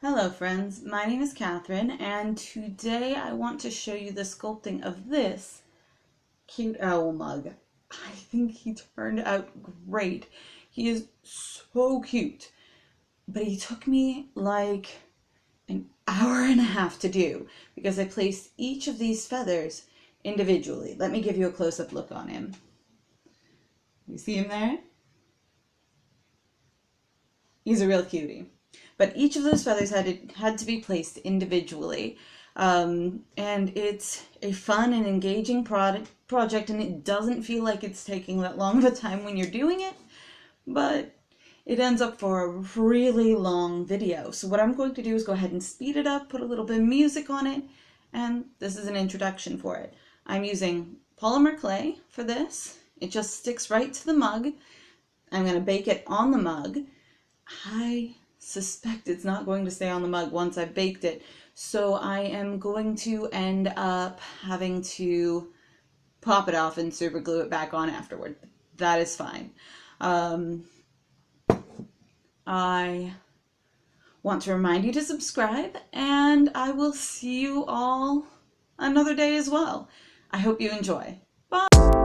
Hello friends, my name is Catherine and today I want to show you the sculpting of this cute owl mug. I think he turned out great. He is so cute, but he took me like an hour and a half to do because I placed each of these feathers individually. Let me give you a close-up look on him. You see him there? He's a real cutie. But each of those feathers had to be placed individually. And it's a fun and engaging project, and it doesn't feel like it's taking that long of a time when you're doing it, but it ends up for a really long video. So what I'm going to do is go ahead and speed it up, put a little bit of music on it, and this is an introduction for it. I'm using polymer clay for this. It just sticks right to the mug. I'm going to bake it on the mug. I suspect it's not going to stay on the mug once I've baked it, so I am going to end up having to pop it off and super glue it back on afterward. That is fine. I want to remind you to subscribe, and I will see you all another day as well. I hope you enjoy. Bye!